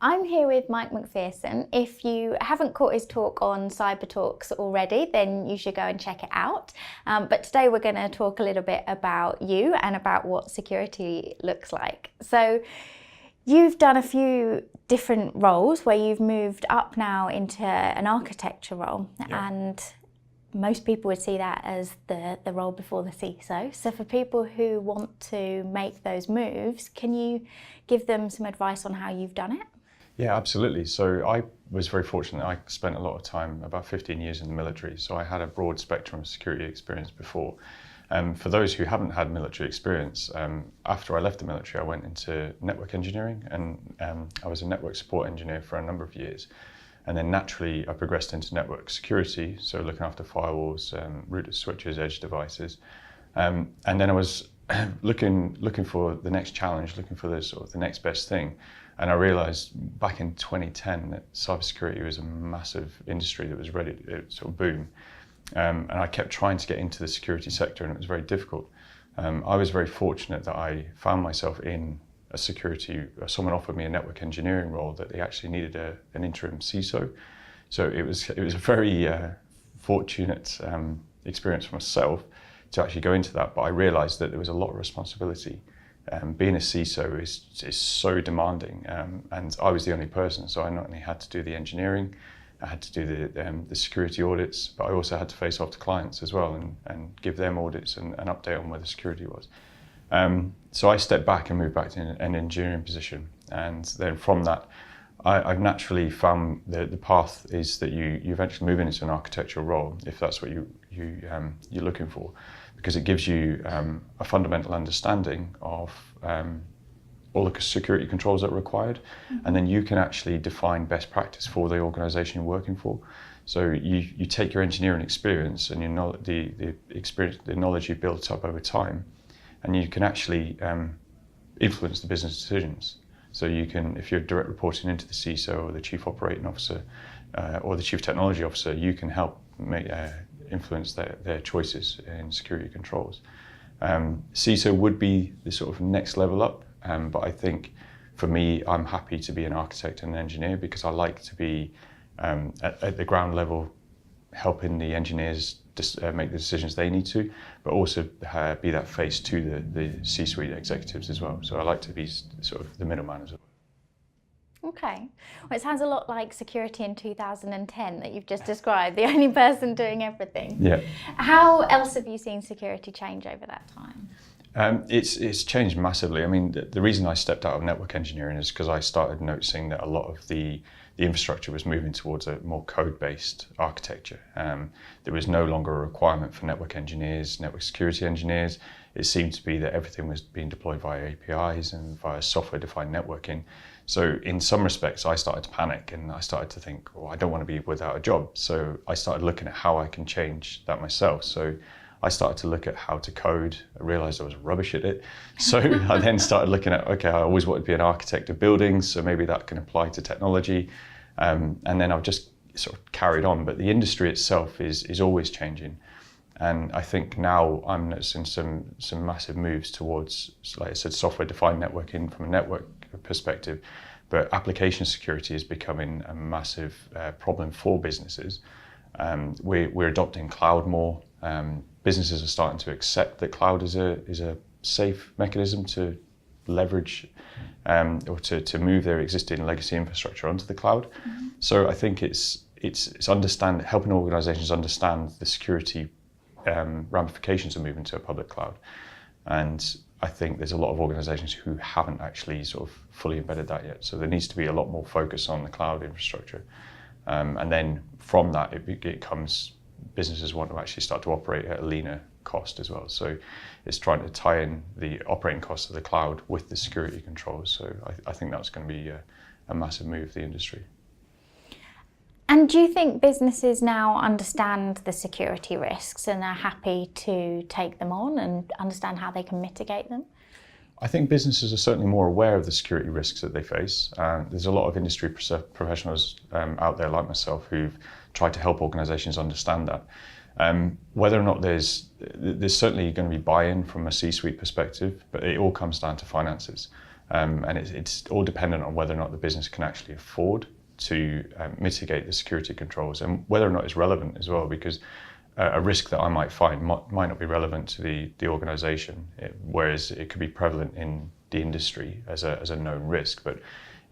I'm here with Mike Macpherson. If you haven't caught his talk on CyberTalks already, then you should go and check it out. But today we're going to talk a little bit about you and about what security looks like. So you've done a few different roles where you've moved up now into an architecture role, and most people would see that as the role before the CISO. So for people who want to make those moves, can you give them some advice on how you've done it? Yeah, absolutely. So I was very fortunate. I spent a lot of time, about 15 years in the military. So I had a broad spectrum of security experience before. For those who haven't had military experience, after I left the military, I went into network engineering, and I was a network support engineer for a number of years. And then naturally, I progressed into network security, so looking after firewalls, routers, switches, edge devices. And then I was looking for the next challenge, looking for the next best thing. And I realized back in 2010 that cybersecurity was a massive industry that was ready to sort of boom. And I kept trying to get into the security sector, and it was very difficult. I was very fortunate that I found myself in a someone offered me a network engineering role that they actually needed an interim CISO. So it was a very fortunate experience for myself to actually go into that, but I realized that there was a lot of responsibility. Being a CISO is so demanding, and I was the only person, so I not only had to do the engineering, I had to do the security audits, but I also had to face off to clients as well and give them audits and update on where the security was. So I stepped back and moved back to an engineering position, and then from that, I've naturally found the path is that you eventually move into an architectural role if that's what you're looking for, because it gives you a fundamental understanding of all the security controls that are required, and then you can actually define best practice for the organisation you're working for. So you take your engineering experience and the knowledge you've built up over time, and you can actually influence the business decisions. So you can, if you're direct reporting into the CISO or the Chief Operating Officer or the Chief Technology Officer, you can help influence their choices in security controls. CISO would be the sort of next level up, but I think for me, I'm happy to be an architect and an engineer because I like to be at the ground level, helping the engineers make the decisions they need to, but also be that face to the C-suite executives as well. So I like to be sort of the middleman as well. Okay. Well, it sounds a lot like security in 2010 that you've just described, the only person doing everything. Yeah. How else have you seen security change over that time? It's changed massively. I mean, the reason I stepped out of network engineering is because I started noticing that a lot of the infrastructure was moving towards a more code-based architecture. There was no longer a requirement for network engineers, network security engineers. It seemed to be that everything was being deployed via APIs and via software-defined networking. So in some respects, I started to panic and I started to think, well, I don't want to be without a job. So I started looking at how I can change that myself. So I started to look at how to code. I realized I was rubbish at it. So I then started looking at, okay, I always wanted to be an architect of buildings, so maybe that can apply to technology. And then I've just sort of carried on. But the industry itself is always changing. And I think now I'm noticing some massive moves towards, like I said, software-defined networking from a network perspective. But application security is becoming a massive problem for businesses. We're adopting cloud more. Businesses are starting to accept that cloud is a safe mechanism to leverage or to move their existing legacy infrastructure onto the cloud. Mm-hmm. So I think it's helping organizations understand the security ramifications of moving to a public cloud. And I think there's a lot of organizations who haven't actually sort of fully embedded that yet. So there needs to be a lot more focus on the cloud infrastructure. And then from that, it comes businesses want to actually start to operate at a leaner cost as well. So it's trying to tie in the operating costs of the cloud with the security controls. So I think that's going to be a massive move for the industry. And do you think businesses now understand the security risks and are happy to take them on and understand how they can mitigate them? I think businesses are certainly more aware of the security risks that they face. There's a lot of industry professionals out there like myself who've tried to help organizations understand that. Whether or not there's certainly going to be buy-in from a C-suite perspective, but it all comes down to finances. And it's all dependent on whether or not the business can actually afford to mitigate the security controls, and whether or not it's relevant as well, because a risk that I might find might not be relevant to the organisation, whereas it could be prevalent in the industry as a known risk. But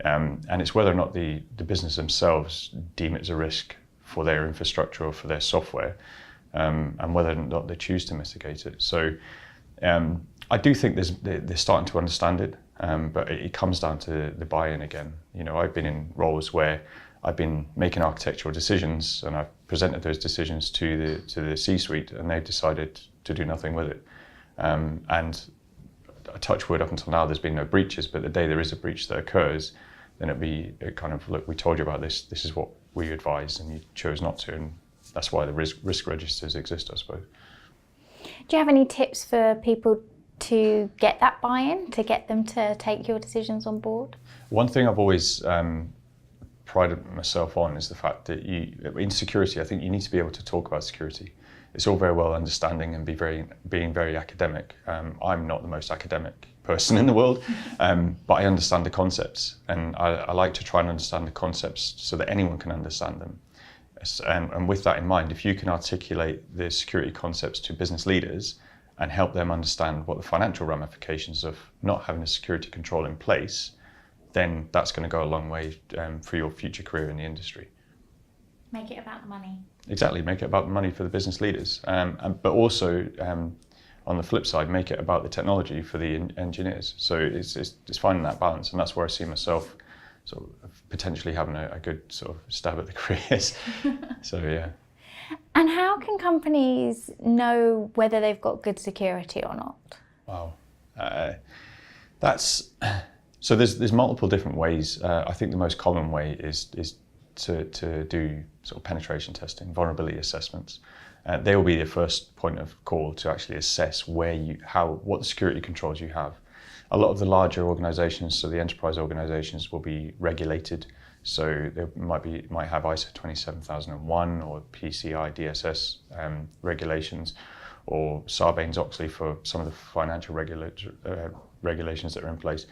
and it's whether or not the business themselves deem it as a risk for their infrastructure or for their software, and whether or not they choose to mitigate it. So I do think they're starting to understand it, but it comes down to the buy-in again. You know, I've been in roles where I've been making architectural decisions, and I've presented those decisions to the C-suite, and they've decided to do nothing with it. And I touch wood, up until now, there's been no breaches, but the day there is a breach that occurs, then it'd be kind of, look, we told you about this. This is what we advised, and you chose not to, and that's why the risk registers exist, I suppose. Do you have any tips for people to get that buy-in, to get them to take your decisions on board? One thing I've always prided myself on is the fact that in security, I think you need to be able to talk about security. It's all very well understanding and being very academic. I'm not the most academic person in the world, but I understand the concepts, and I like to try and understand the concepts so that anyone can understand them. And with that in mind, if you can articulate the security concepts to business leaders and help them understand what the financial ramifications of not having a security control in place, then that's going to go a long way for your future career in the industry. Make it about the money. Exactly, make it about the money for the business leaders, but also on the flip side, make it about the technology for the engineers. So it's finding that balance, and that's where I see myself sort of potentially having a good sort of stab at the careers. So yeah. And how can companies know whether they've got good security or not? Wow, so there's multiple different ways. I think the most common way is to do sort of penetration testing, vulnerability assessments. They will be the first point of call to actually assess what the security controls you have. A lot of the larger organizations, so the enterprise organizations, will be regulated. So they might have ISO 27001 or PCI DSS regulations, or Sarbanes-Oxley for some of the financial regulations that are in place.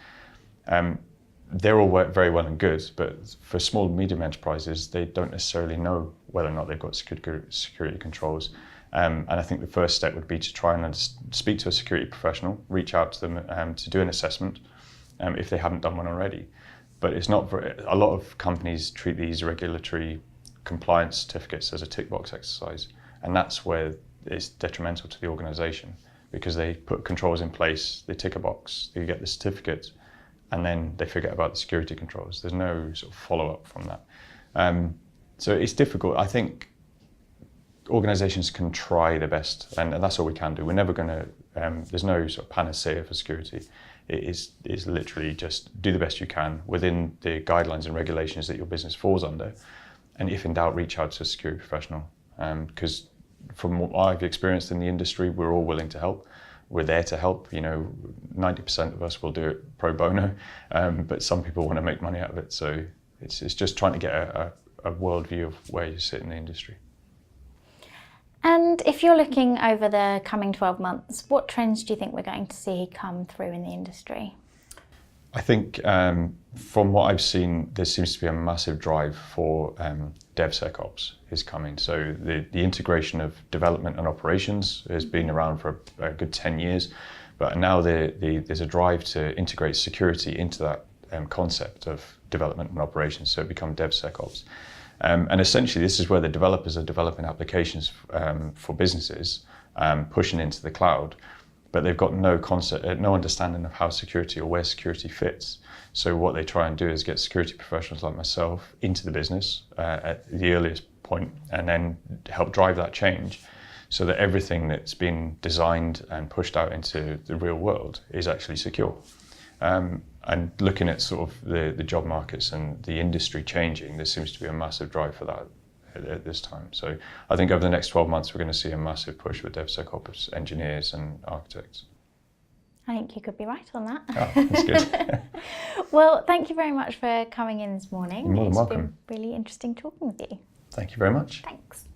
They're all very well and good, but for small and medium enterprises, they don't necessarily know whether or not they've got security controls. And I think the first step would be to try and speak to a security professional, reach out to them to do an assessment if they haven't done one already. But it's not a lot of companies treat these regulatory compliance certificates as a tick box exercise, and that's where it's detrimental to the organization, because they put controls in place, they tick a box, they get the certificate, and then they forget about the security controls. There's no sort of follow-up from that. So it's difficult. I think organizations can try their best, and that's all we can do. We're never going to, there's no sort of panacea for security. It is literally just do the best you can within the guidelines and regulations that your business falls under. And if in doubt, reach out to a security professional. Because from what I've experienced in the industry, we're all willing to help. We're there to help. 90% of us will do it pro bono, but some people want to make money out of it. So it's just trying to get a worldview of where you sit in the industry. And if you're looking over the coming 12 months, what trends do you think we're going to see come through in the industry? I think from what I've seen, there seems to be a massive drive for DevSecOps is coming. So the integration of development and operations has been around for a good 10 years, but now there's a drive to integrate security into that concept of development and operations, so it becomes DevSecOps. And essentially, this is where the developers are developing applications for businesses, pushing into the cloud, but they've got no understanding of how security or where security fits. So what they try and do is get security professionals like myself into the business at the earliest point, and then help drive that change so that everything that's been designed and pushed out into the real world is actually secure. And looking at sort of the job markets and the industry changing, there seems to be a massive drive for that at this time. So I think over the next 12 months, we're going to see a massive push with DevSecOps engineers and architects. I think you could be right on that. Oh, that's good. Well, thank you very much for coming in this morning. You're more than welcome. It's been really interesting talking with you. Thank you very much. Thanks.